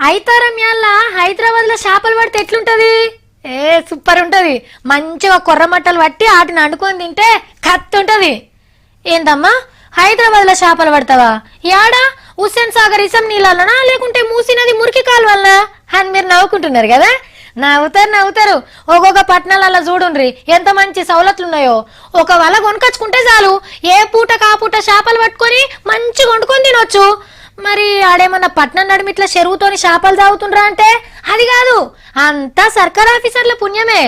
ఐతారమ్యాల హైదరాబాద్ లో చేపలు పడితే ఎట్లుంటది? సూపర్ ఉంటది. మంచిగా కొర్రమట్టలు పట్టి వాటిని అండుకొని తింటే కత్తుంటది. ఏందమ్మా హైదరాబాద్ లో చేపలు పడతావా? యాడా హుస్సేన్ సాగర్ ఇసం నీళ్ళనా లేకుంటే మూసినది మురికి కాలువలనా అని మీరు నవ్వుకుంటున్నారు కదా. నవ్వుతారు. ఒక్కొక్క పట్టణాలలో చూడుండ్రి ఎంత మంచి సౌలతులున్నాయో. ఒక వల కొనుకొచ్చుకుంటే చాలు, ఏ పూట కాపూట చేపలు పట్టుకొని మంచిగా వండుకొని తినొచ్చు. మరి ఆడేమన్నా పట్నం నడిమిట్లా చెరువుతోని చేపలు తాగుతుండ్రా అంటే అది కాదు, అంతా సర్కార్ ఆఫీసర్ల పుణ్యమే.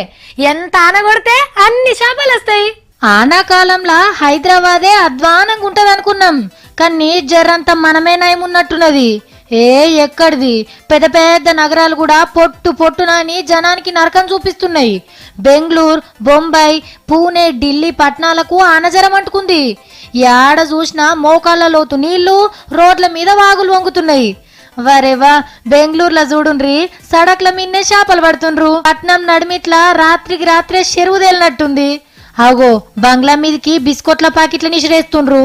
ఎంత ఆనగొడితే అన్ని చేపలు వస్తాయి. ఆనాకాలంలో హైదరాబాదే అధ్వానంగా ఉంటది అనుకున్నాం, కానీ జర్రంతా మనమే నయమున్నట్టున్నది. ఎక్కడిది, పెద్ద పెద్ద నగరాలు కూడా పొట్టునాని జనానికి నరకం చూపిస్తున్నాయి. బెంగళూరు, బొంబాయి, పూణే, ఢిల్లీ పట్టణాలకు ఆనజరం అంటుకుంది. యాడ చూసినా మోకాళ్ళ లోతు నీళ్లు, రోడ్ల మీద వాగులు వంగుతున్నాయి. వరేవా బెంగళూరులో చూడుండ్రి, సడక్ల మీన్నే చేపలు పడుతుండ్రు. పట్నం నడిమిట్లా రాత్రికి రాత్రే చెరువు తేలినట్టుంది. అగో బంగ్లా మీదకి బిస్కొట్ల ప్యాకెట్ల నిసిరేస్తుండ్రు.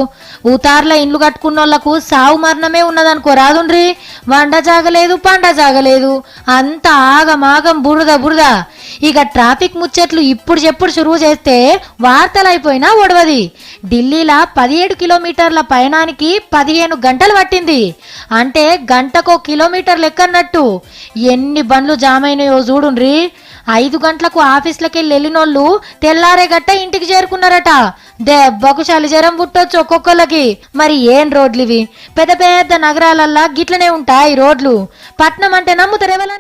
ఊతార్ల ఇండ్లు కట్టుకున్నోళ్లకు సావు మరణమే ఉన్నదనుకో రాదుండ్రి. వండ జాగలేదు, పండ జాగలేదు, అంత ఆగమాగం బురద. ఇక ట్రాఫిక్ ముచ్చట్లు ఇప్పుడు చెప్పుడు షురువు చేస్తే వార్తలు అయిపోయినా ఒడవది. ఢిల్లీలో 17 కిలోమీటర్ల పయనానికి 15 గంటలు పట్టింది. అంటే గంటకో కిలోమీటర్ లెక్కన్నట్టు. ఎన్ని బండ్లు జామైనాయో చూడుండ్రి. 5 గంటలకు ఆఫీసులకి వెళ్ళినోళ్ళు తెల్లారే గట్ట ఇంటికి చేరుకున్నారట. దెబ్బకు చలిజరం పుట్టొచ్చు ఒక్కొక్కళ్ళకి. మరి ఏం రోడ్లు ఇవి? పెద్ద పెద్ద నగరాలల్లా గిట్లనే ఉంటాయి రోడ్లు. పట్నం అంటే నమ్ముతారు ఎవరన్నా?